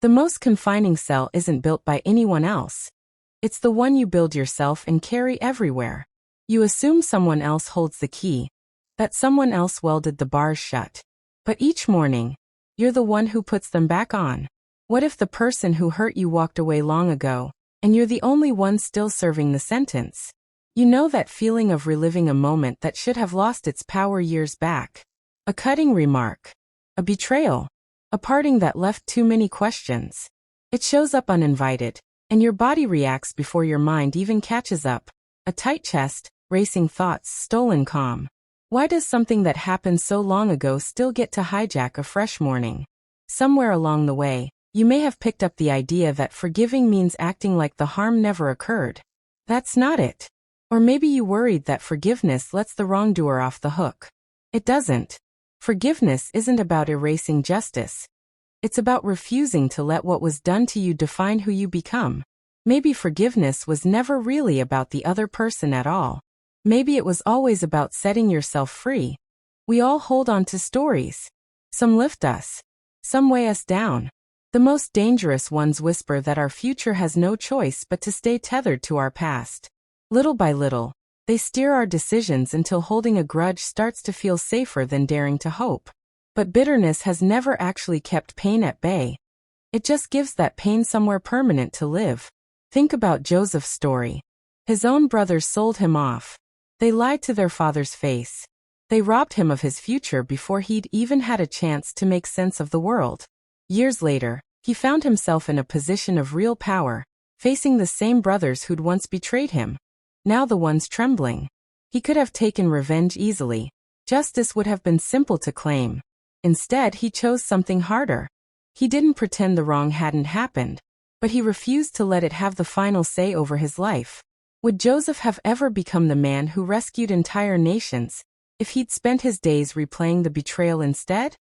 The most confining cell isn't built by anyone else. It's the one you build yourself and carry everywhere. You assume someone else holds the key, that someone else welded the bars shut. But each morning, you're the one who puts them back on. What if the person who hurt you walked away long ago, and you're the only one still serving the sentence? You know that feeling of reliving a moment that should have lost its power years back. A cutting remark. A betrayal. A parting that left too many questions. It shows up uninvited, and your body reacts before your mind even catches up. A tight chest, racing thoughts, stolen calm. Why does something that happened so long ago still get to hijack a fresh morning? Somewhere along the way, you may have picked up the idea that forgiving means acting like the harm never occurred. That's not it. Or maybe you worried that forgiveness lets the wrongdoer off the hook. It doesn't. Forgiveness isn't about erasing justice. It's about refusing to let what was done to you define who you become. Maybe forgiveness was never really about the other person at all. Maybe it was always about setting yourself free. We all hold on to stories. Some lift us. Some weigh us down. The most dangerous ones whisper that our future has no choice but to stay tethered to our past. Little by little, they steer our decisions until holding a grudge starts to feel safer than daring to hope. But bitterness has never actually kept pain at bay. It just gives that pain somewhere permanent to live. Think about Joseph's story. His own brothers sold him off. They lied to their father's face. They robbed him of his future before he'd even had a chance to make sense of the world. Years later, he found himself in a position of real power, facing the same brothers who'd once betrayed him. Now the ones trembling. He could have taken revenge easily. Justice would have been simple to claim. Instead, he chose something harder. He didn't pretend the wrong hadn't happened, but he refused to let it have the final say over his life. Would Joseph have ever become the man who rescued entire nations if he'd spent his days replaying the betrayal instead?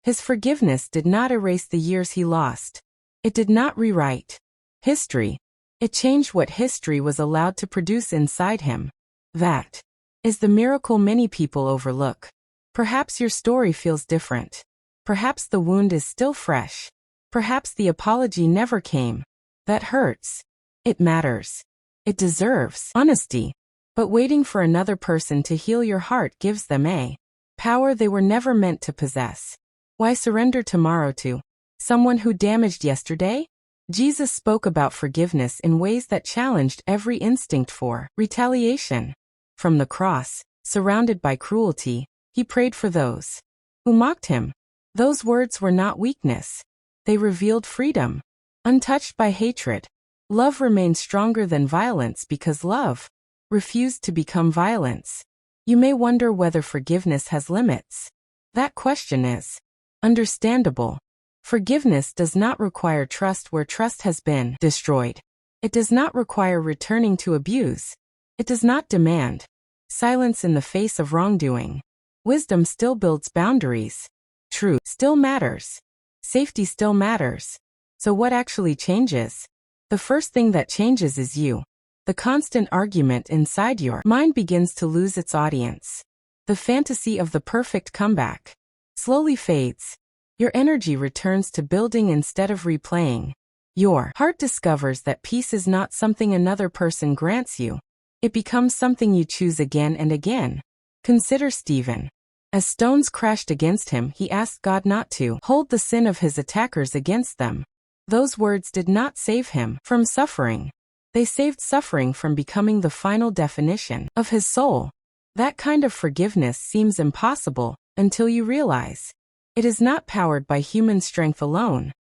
His forgiveness did not erase the years he lost. It did not rewrite history. It changed what history was allowed to produce inside him. That is the miracle many people overlook. Perhaps your story feels different. Perhaps the wound is still fresh. Perhaps the apology never came. That hurts. It matters. It deserves honesty. But waiting for another person to heal your heart gives them a power they were never meant to possess. Why surrender tomorrow to someone who damaged yesterday? Jesus spoke about forgiveness in ways that challenged every instinct for retaliation. From the cross, surrounded by cruelty, he prayed for those who mocked him. Those words were not weakness. They revealed freedom. Untouched by hatred, love remained stronger than violence because love refused to become violence. You may wonder whether forgiveness has limits. That question is understandable. Forgiveness does not require trust where trust has been destroyed. It does not require returning to abuse. It does not demand silence in the face of wrongdoing. Wisdom still builds boundaries. Truth still matters. Safety still matters. So what actually changes? The first thing that changes is you. The constant argument inside your mind begins to lose its audience. The fantasy of the perfect comeback slowly fades. Your energy returns to building instead of replaying. Your heart discovers that peace is not something another person grants you. It becomes something you choose again and again. Consider Stephen. As stones crashed against him, he asked God not to hold the sin of his attackers against them. Those words did not save him from suffering. They saved suffering from becoming the final definition of his soul. That kind of forgiveness seems impossible until you realize it is not powered by human strength alone.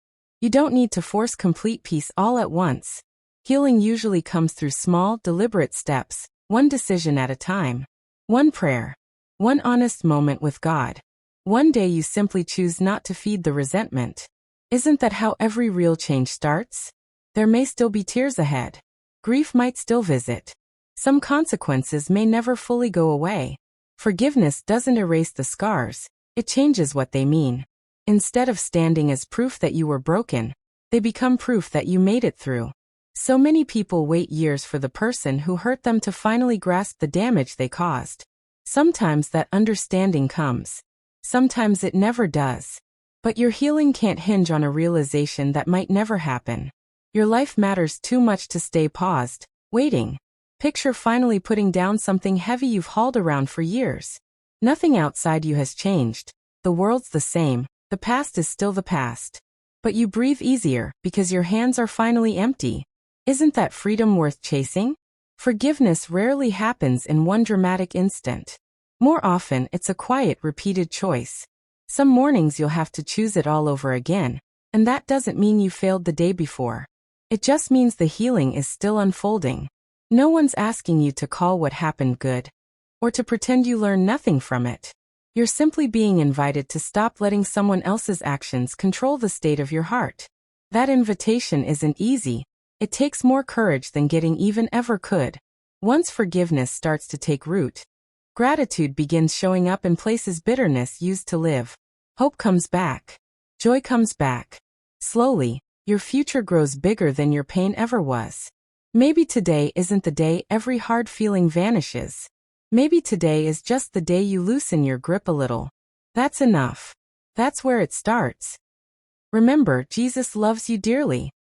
You don't need to force complete peace all at once. Healing usually comes through small, deliberate steps, one decision at a time. One prayer. One honest moment with God. One day you simply choose not to feed the resentment. Isn't that how every real change starts? There may still be tears ahead. Grief might still visit. Some consequences may never fully go away. Forgiveness doesn't erase the scars. It changes what they mean. Instead of standing as proof that you were broken, they become proof that you made it through. So many people wait years for the person who hurt them to finally grasp the damage they caused. Sometimes that understanding comes. Sometimes it never does. But your healing can't hinge on a realization that might never happen. Your life matters too much to stay paused, waiting. Picture finally putting down something heavy you've hauled around for years. Nothing outside you has changed. The world's the same. The past is still the past. But you breathe easier because your hands are finally empty. Isn't that freedom worth chasing? Forgiveness rarely happens in one dramatic instant. More often, it's a quiet, repeated choice. Some mornings you'll have to choose it all over again, and that doesn't mean you failed the day before. It just means the healing is still unfolding. No one's asking you to call what happened good, or to pretend you learned nothing from it. You're simply being invited to stop letting someone else's actions control the state of your heart. That invitation isn't easy. It takes more courage than getting even ever could. Once forgiveness starts to take root, gratitude begins showing up in places bitterness used to live. Hope comes back. Joy comes back. Slowly, your future grows bigger than your pain ever was. Maybe today isn't the day every hard feeling vanishes. Maybe today is just the day you loosen your grip a little. That's enough. That's where it starts. Remember, Jesus loves you dearly.